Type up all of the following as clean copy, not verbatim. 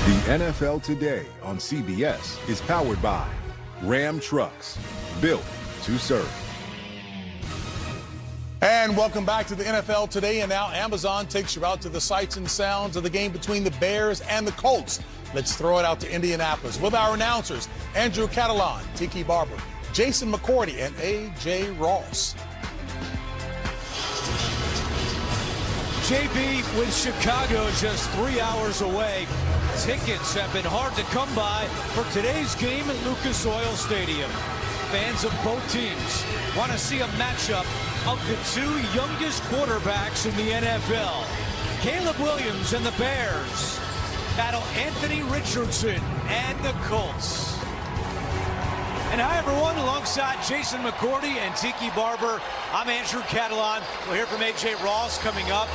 The NFL Today on CBS is powered by Ram Trucks, built to serve. And welcome back to the NFL Today. And now Amazon takes you out to the sights and sounds of the game between the Bears and the Colts. Let's throw it out to Indianapolis with our announcers, Andrew Catalan, Tiki Barber, Jason McCourty, and A.J. Ross. JB, with Chicago just 3 hours away, tickets have been hard to come by for today's game at Lucas Oil Stadium. Fans of both teams want to see a matchup of the two youngest quarterbacks in the NFL. Caleb Williams and the Bears battle Anthony Richardson and the Colts. And hi everyone, alongside Jason McCourty and Tiki Barber, I'm Andrew Catalan. We'll hear from A.J. Ross coming up.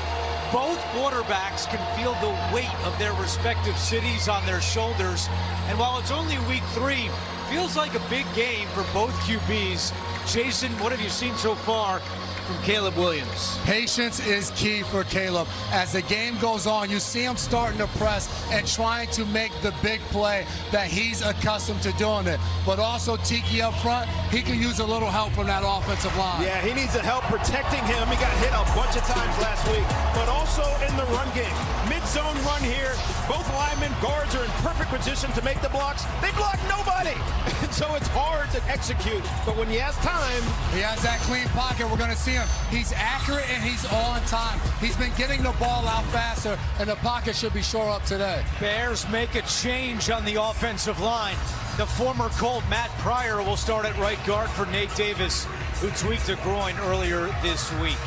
Both quarterbacks can feel the weight of their respective cities on their shoulders. And while it's only week 3, feels like a big game for both QBs. Jason, what have you seen so far from Caleb Williams? Patience is key for Caleb. As the game goes on, you see him starting to press and trying to make the big play that he's accustomed to doing it. But also Tiki up front, he can use a little help from that offensive line. Yeah, he needs the help protecting him. He got hit a bunch of times last week, but also in the run game. Mid-zone run here. Both linemen, guards are in perfect position to make the blocks. They block nobody. And so it's hard to execute. But when he has time, he has that clean pocket. We're going to see him. He's accurate and he's on time. He's been getting the ball out faster, and the pocket should be shore up today. Bears make a change on the offensive line. The former Colt, Matt Pryor, will start at right guard for Nate Davis, who tweaked a groin earlier this week.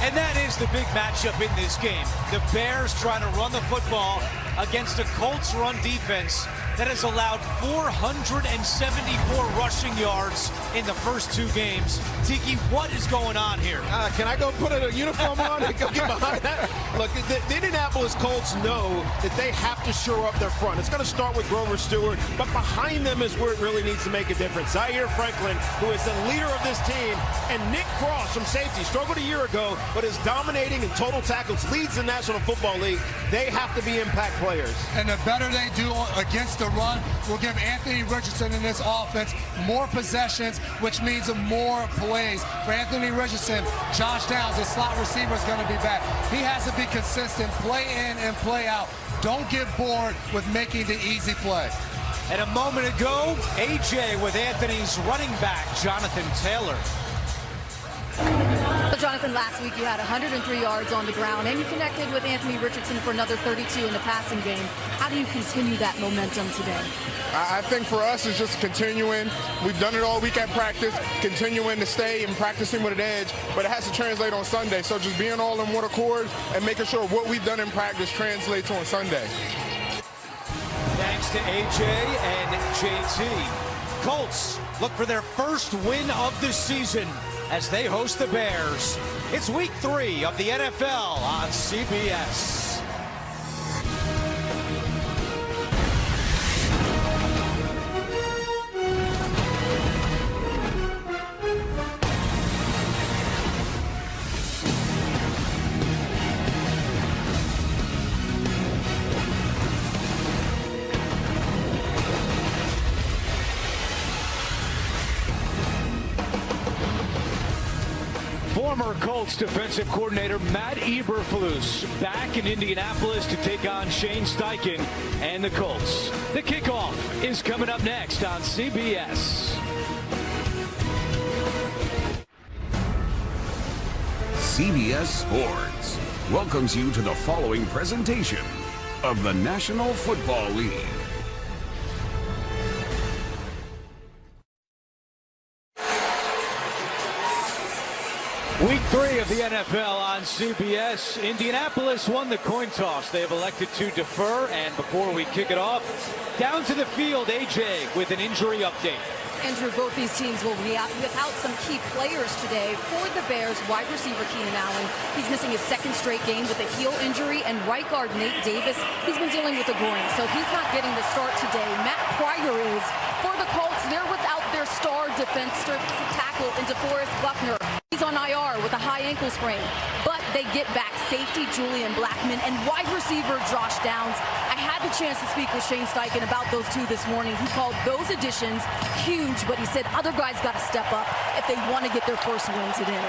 And that is the big matchup in this game. The Bears trying to run the football against a Colts run defense that has allowed 474 rushing yards in the first 2 games. Tiki, what is going on here? Can I go put a uniform on and go get behind that? Look, the Indianapolis Colts know that they have to shore up their front. It's going to start with Grover Stewart, but behind them is where it really needs to make a difference. Zaire Franklin, who is the leader of this team, and Nick Cross from safety, struggled a year ago, but is dominating in total tackles, leads the National Football League. They have to be impact players. And the better they do against the run will give Anthony Richardson in this offense more possessions, which means more plays. For Anthony Richardson, Josh Downs, his slot receiver, is going to be back. He has to be consistent, play in and play out. Don't get bored with making the easy play. And a moment ago, A.J. with Anthony's running back, Jonathan Taylor. Jonathan, last week you had 103 yards on the ground, and you connected with Anthony Richardson for another 32 in the passing game. How do you continue that momentum today? I think for us it's just continuing. We've done it all week at practice, continuing to stay and practicing with an edge, but it has to translate on Sunday. So just being all in one accord and making sure what we've done in practice translates on Sunday. Thanks to A.J. and J.T. Colts look for their first win of the season as they host the Bears. It's week 3 of the NFL on CBS. Former Colts defensive coordinator Matt Eberflus back in Indianapolis to take on Shane Steichen and the Colts. The kickoff is coming up next on CBS. CBS Sports welcomes you to the following presentation of the National Football League. Week 3 of the NFL on CBS. Indianapolis won the coin toss. They have elected to defer, and before we kick it off, down to the field, A.J. with an injury update. Andrew, both these teams will be out without some key players today. For the Bears, wide receiver Keenan Allen, he's missing his 2nd straight game with a heel injury, and right guard Nate Davis, he's been dealing with a groin, so he's not getting the start today. Matt Pryor is. For the Colts, they're without their star defensive tackle in DeForest Buckner. He's on IR with a high ankle sprain. But They get back safety Julian Blackmon and wide receiver Josh Downs. I had the chance to speak with Shane Steichen about those two this morning. He called those additions huge, but he said other guys got to step up if they want to get their first win today.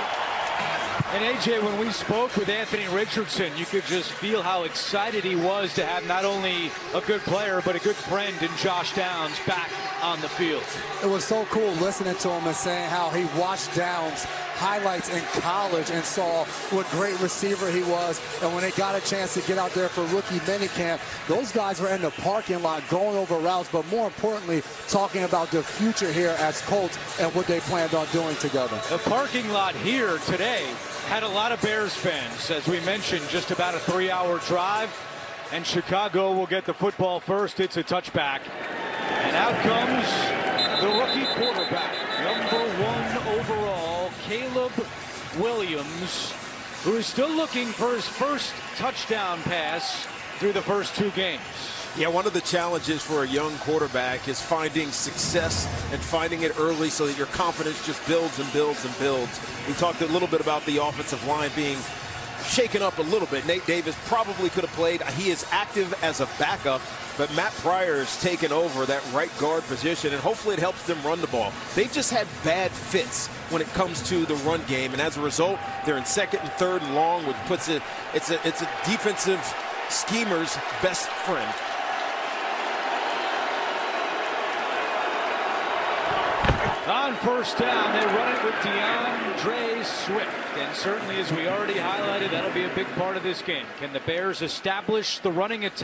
And AJ, when we spoke with Anthony Richardson, you could just feel how excited he was to have not only a good player, but a good friend in Josh Downs back on the field. It was so cool listening to him and saying how he watched Downs highlights in college and saw what great receiver he was. And when they got a chance to get out there for rookie minicamp, those guys were in the parking lot going over routes, but more importantly, talking about the future here as Colts and what they planned on doing together. The parking lot here today had a lot of Bears fans. As we mentioned, just about a 3-hour drive, and Chicago will get the football first. It's a touchback. And out comes the rookie quarterback, #1 overall, Caleb Williams, who is still looking for his first touchdown pass through the first 2 games. Yeah, one of the challenges for a young quarterback is finding success and finding it early so that your confidence just builds and builds and builds. We talked a little bit about the offensive line being shaken up a little bit. Nate Davis probably could have played. He is active as a backup, but Matt Pryor's taken over that right guard position, and hopefully it helps them run the ball. They've just had bad fits when it comes to the run game, and as a result, they're in 2nd and 3rd and long, which puts it, it's a defensive schemer's best friend. On first down, they run it with DeAndre Swift. And certainly, as we already highlighted, that'll be a big part of this game. Can the Bears establish the running attack?